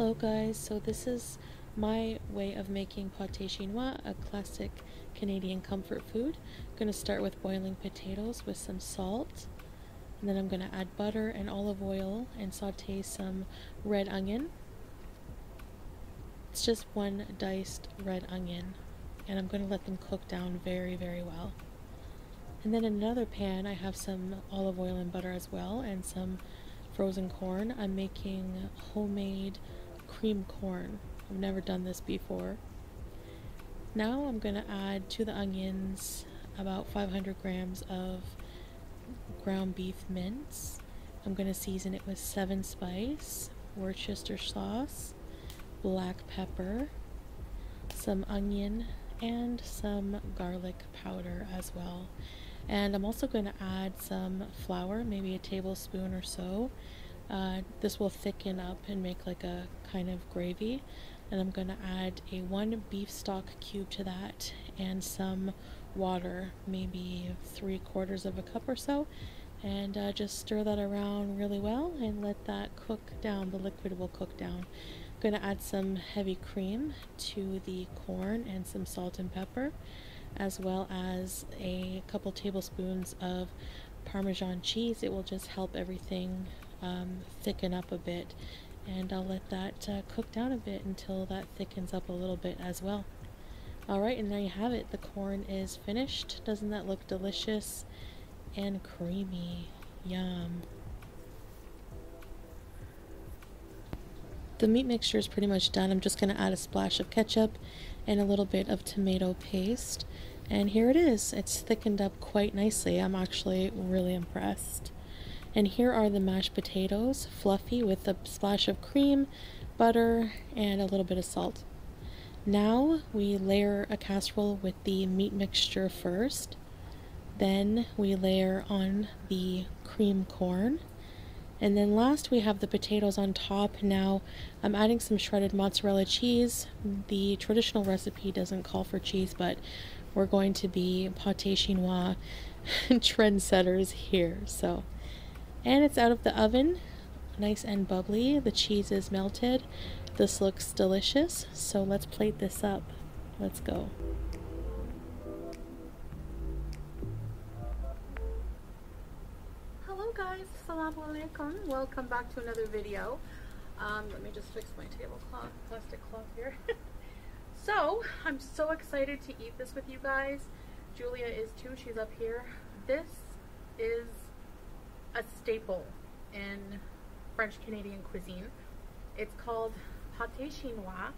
Hello guys, so this is my way of making pâté chinois, a classic Canadian comfort food. I'm going to start with boiling potatoes with some salt, and then I'm going to add butter and olive oil and saute some red onion. It's just one diced red onion, and I'm going to let them cook down very well. And then in another pan I have some olive oil and butter as well, and some frozen corn. I'm making homemade cream corn. I've never done this before. Now I'm going to add to the onions about 500 grams of ground beef mince. I'm going to season it with 7 spice, Worcester sauce, black pepper, some onion, and some garlic powder as well. And I'm also going to add some flour, maybe a tablespoon or so. This will thicken up and make like a kind of gravy. And I'm going to add a 1 beef stock cube to that and some water, maybe 3/4 of a cup or so. And just stir that around really well and let that cook down. The liquid will cook down. I'm going to add some heavy cream to the corn and some salt and pepper, as well as a couple tablespoons of Parmesan cheese. It will just help everything thicken up a bit, and I'll let that cook down a bit until that thickens up a little bit as well. Alright, and there you have it. The corn is finished. Doesn't that look delicious and creamy? Yum. The meat mixture is pretty much done. I'm just going to add a splash of ketchup and a little bit of tomato paste. And here it is. It's thickened up quite nicely. I'm actually really impressed. And here are the mashed potatoes, fluffy with a splash of cream, butter, and a little bit of salt. Now we layer a casserole with the meat mixture first. Then we layer on the cream corn. And then last we have the potatoes on top. Now I'm adding some shredded mozzarella cheese. The traditional recipe doesn't call for cheese, but we're going to be pâté chinois trendsetters here. And it's out of the oven, nice and bubbly. The cheese is melted. This looks delicious. So let's plate this up. Let's go. Hello guys, assalamu alaikum. Welcome back to another video. Let me just fix my tablecloth, plastic cloth here. So, I'm so excited to eat this with you guys. Julia is too, she's up here. This is a staple in French Canadian cuisine. It's called pâté chinois,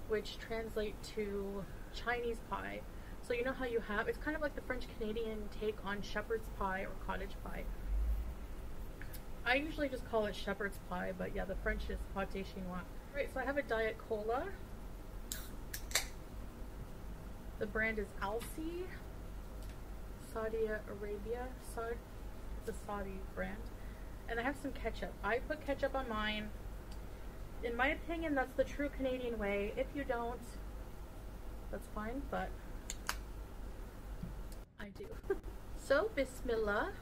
which translates to Chinese pie. So you know how you have, it's kind of like the French Canadian take on shepherd's pie or cottage pie. I usually just call it shepherd's pie, but yeah, the French is pâté chinois. Right, so I have a Diet Cola. The brand is Alsi, Saudi Arabia. It's a Saudi brand. And I have some ketchup. I put ketchup on mine. In my opinion, that's the true Canadian way. If you don't, that's fine, but I do. So, Bismillah.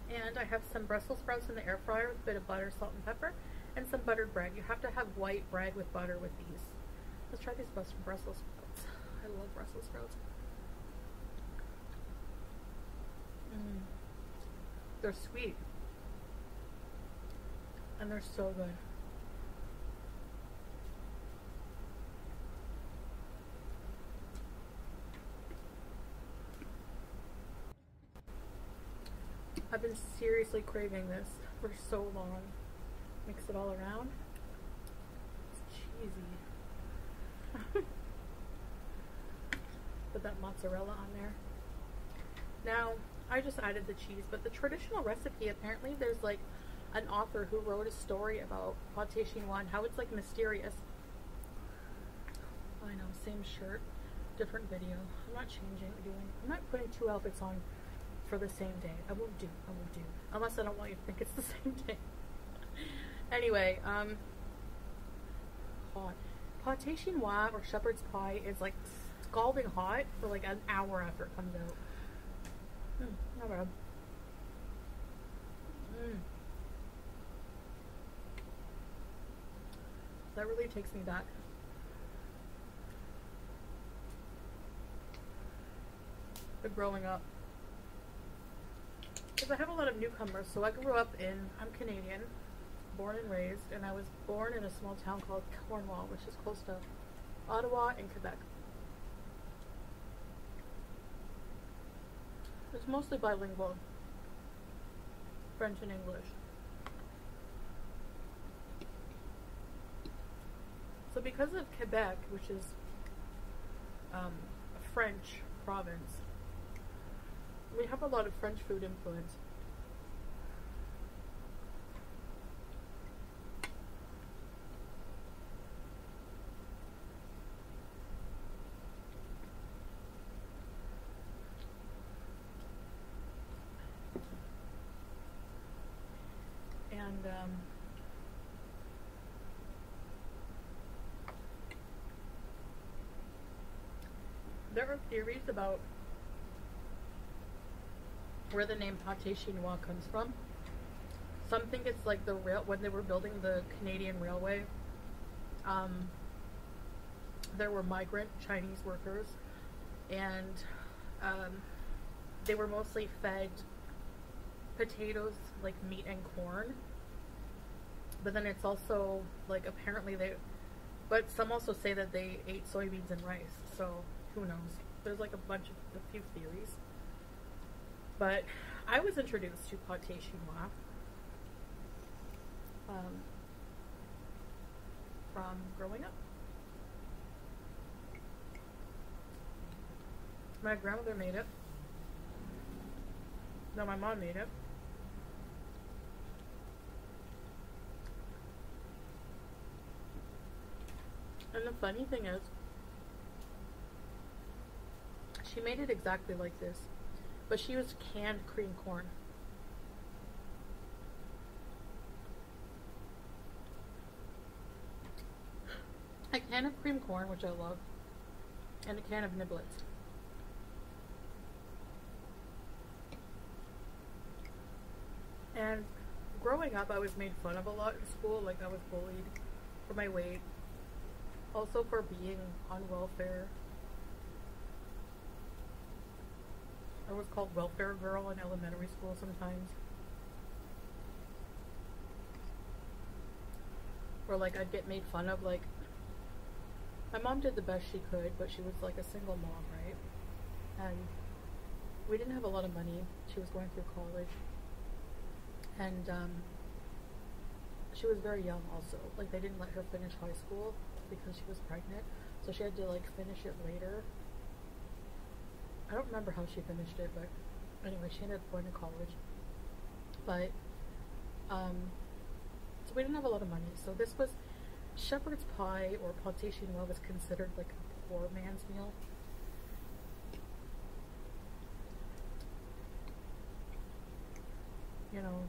And I have some Brussels sprouts in the air fryer with a bit of butter, salt, and pepper, and some buttered bread. You have to have white bread with butter with these. Let's try these Brussels sprouts. I love Brussels sprouts. They're sweet. And they're so good. I've been seriously craving this for so long. Mix it all around. It's cheesy. Put that mozzarella on there. Now, I just added the cheese, but the traditional recipe, apparently there's like an author who wrote a story about pâté chinois and how it's like mysterious. I know, same shirt, different video. I'm not changing or doing, I'm not putting 2 outfits on for the same day. I won't do. Unless I don't want you to think it's the same day. Anyway, hot. Pâté chinois or shepherd's pie is like scalding hot for like an hour after it comes out. Not bad. That really takes me back. But growing up. Because I have a lot of newcomers. So I grew up I'm Canadian, born and raised, and I was born in a small town called Cornwall, which is close to Ottawa and Quebec. It's mostly bilingual, French and English. So because of Quebec, which is a French province, we have a lot of French food influence. And there are theories about where the name Pâté Chinois comes from. Some think it's like when they were building the Canadian Railway, there were migrant Chinese workers, and they were mostly fed potatoes, like meat and corn. But then it's also like apparently but some also say that they ate soybeans and rice. So who knows? There's like a few theories. But I was introduced to Pâté Chinois from growing up. My grandmother made it. No, my mom made it. And the funny thing is, she made it exactly like this, but she used canned cream corn. A can of cream corn, which I love, and a can of niblets. And growing up, I was made fun of a lot in school. Like, I was bullied for my weight, also for being on welfare. I was called welfare girl in elementary school sometimes. Or like I'd get made fun of, like, my mom did the best she could, but she was like a single mom, right? And we didn't have a lot of money. She was going through college. And she was very young also. Like, they didn't let her finish high school because she was pregnant. So she had to like finish it later. I don't remember how she finished it, but anyway, she ended up going to college. But, so we didn't have a lot of money. So this was, shepherd's pie or pâté chinois was considered like a poor man's meal. You know,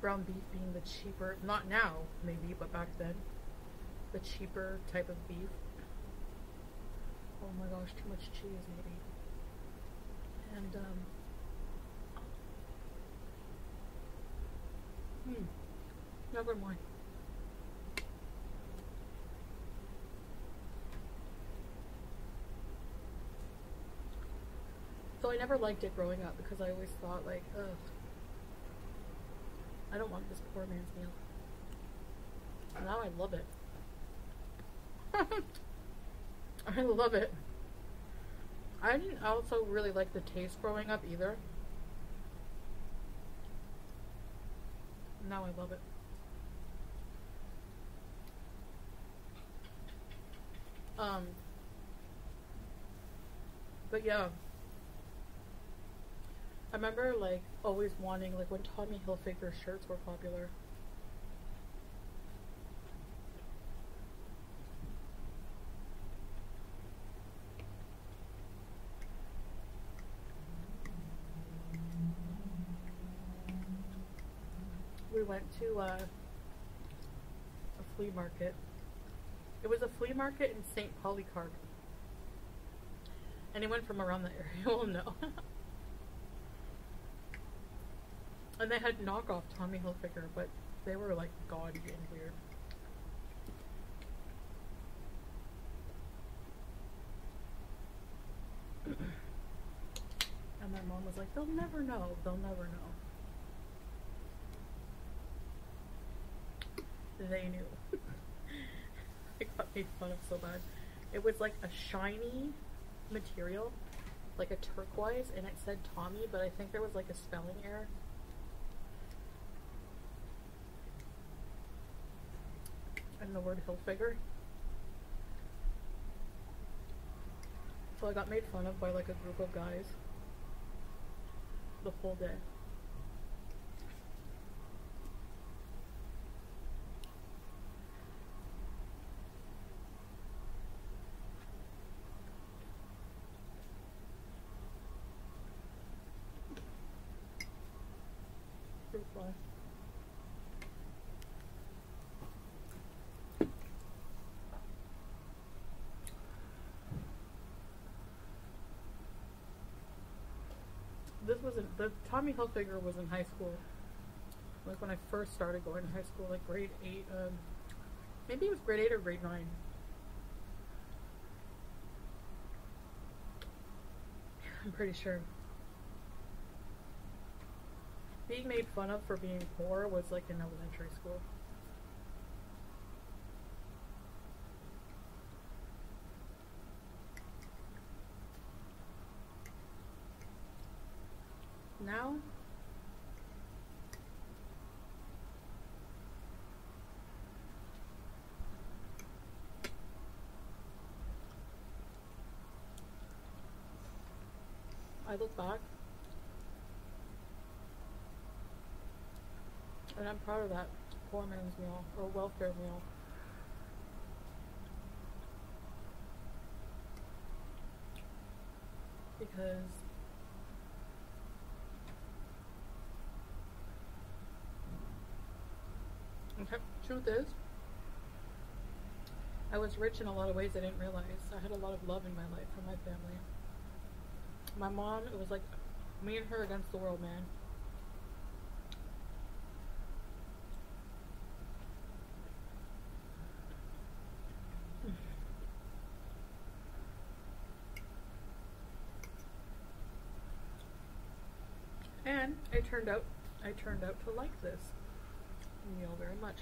ground beef being the cheaper, not now maybe, but back then, the cheaper type of beef. Oh my gosh, too much cheese maybe. And never mind. So I never liked it growing up because I always thought like, ugh, I don't want this poor man's meal. Now I love it. I love it. I didn't also really like the taste growing up either. Now I love it. But yeah, I remember like always wanting, like when Tommy Hilfiger shirts were popular. We went to a flea market. It was a flea market in St. Polycarp. Anyone from around the area will know. And they had knockoff Tommy Hilfiger, but They were like gaudy and weird. And my mom was like, they'll never know. They'll never know. They knew. I got made fun of so bad. It was like a shiny material, like a turquoise, and it said Tommy, but I think there was like a spelling error. And the word Hilfiger. So I got made fun of by like a group of guys the whole day. Fruit fly. This wasn't, the Tommy Hilfiger was in high school. Like when I first started going to high school, like grade 8, maybe it was grade 8 or grade 9. I'm pretty sure. Being made fun of for being poor was like in elementary school. Now, I look back and I'm proud of that poor man's meal or welfare meal. Because okay, truth is, I was rich in a lot of ways I didn't realize. I had a lot of love in my life from my family. My mom, it was like me and her against the world, man. And I turned out to like this meal very much.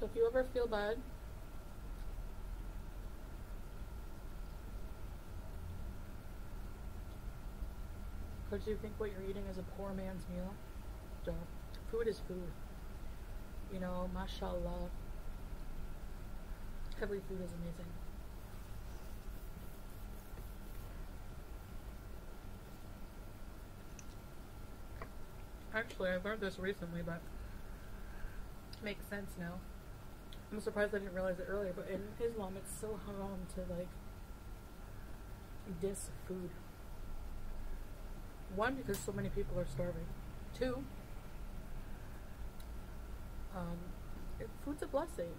So if you ever feel bad, because you think what you're eating is a poor man's meal, don't. Food is food. You know, mashallah. Every food is amazing. Actually, I learned this recently, but it makes sense now. I'm surprised I didn't realize it earlier, but in Islam, it's so haram to like diss food. One, because so many people are starving. Two, food's a blessing.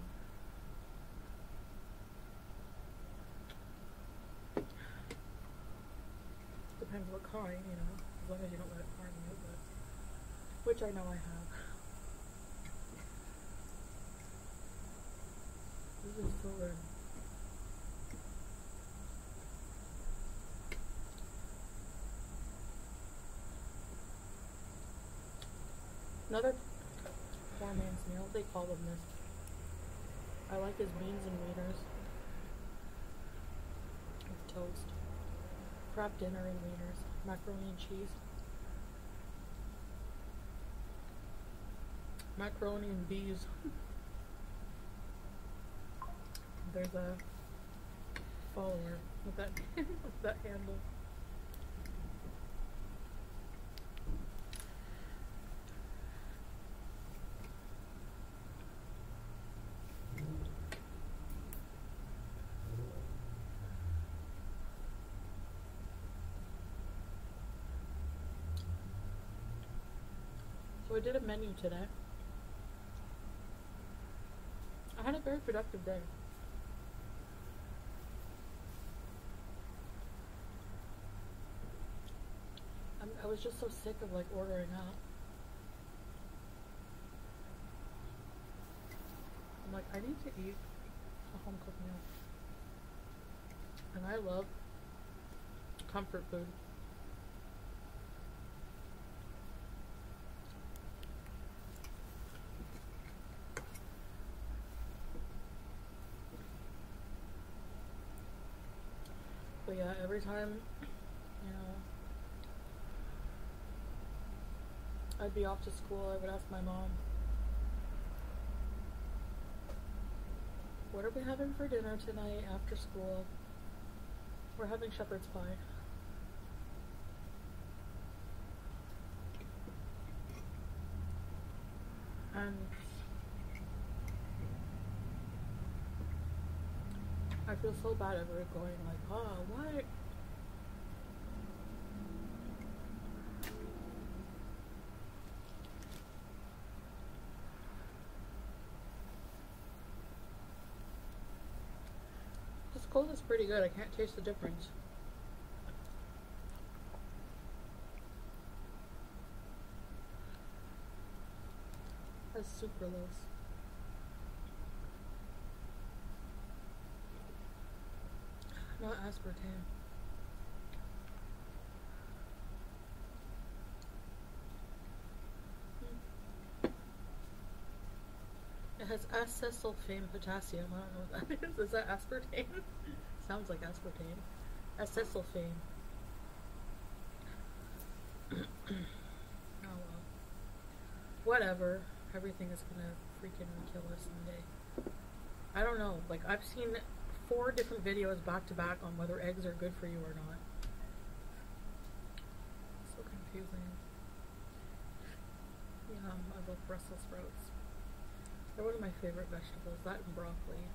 Depends what kind, you know, as long as you don't let it harm you, but which I know I have. This is so good. Another poor man's meal, they call them this. I like his beans and wieners with toast. Crab dinner and wieners, macaroni and cheese. Macaroni and bees. There's a follower with that with that handle. So I did a menu today. I had a very productive day. was just so sick of like ordering out. I'm like, I need to eat a home cooked meal. And I love comfort food. But yeah, every time, you know, I'd be off to school, I would ask my mom, what are we having for dinner tonight after school? We're having shepherd's pie. And I feel so bad ever going like, oh, what? This cold is pretty good. I can't taste the difference. That's sucralose. Not aspartame. It has acetylsulfame potassium. I don't know what that is. Is that aspartame? Sounds like aspartame. Acetylsulfame. Oh well. Whatever. Everything is gonna freaking kill us someday. I don't know. Like, I've seen 4 different videos back to back on whether eggs are good for you or not. So confusing. I love Brussels sprouts. They're one of my favorite vegetables. That and broccoli.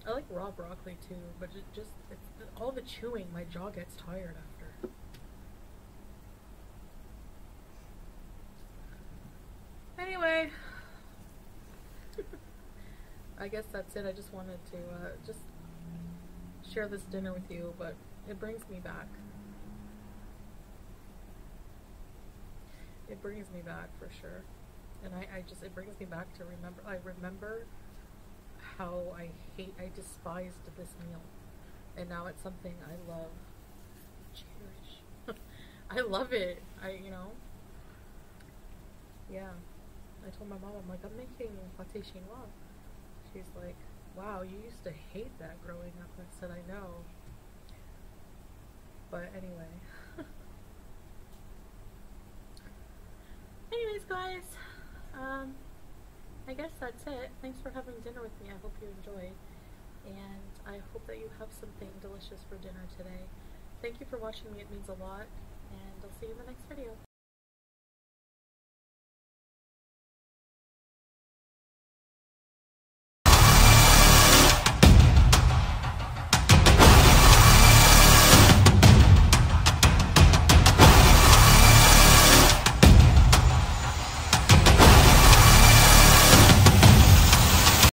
I like raw broccoli too, but it's all the chewing, my jaw gets tired after. Anyway, I guess that's it. I just wanted to just share this dinner with you, but it brings me back. It brings me back for sure. And it brings me back to I remember how I despised this meal. And now it's something I love, cherish. I love it. Yeah. I told my mom, I'm like, I'm making pâté chinois. She's like, wow, you used to hate that growing up. I said, I know. But anyway. Anyways, guys, I guess that's it. Thanks for having dinner with me. I hope you enjoyed. And I hope that you have something delicious for dinner today. Thank you for watching me. It means a lot. And I'll see you in the next video.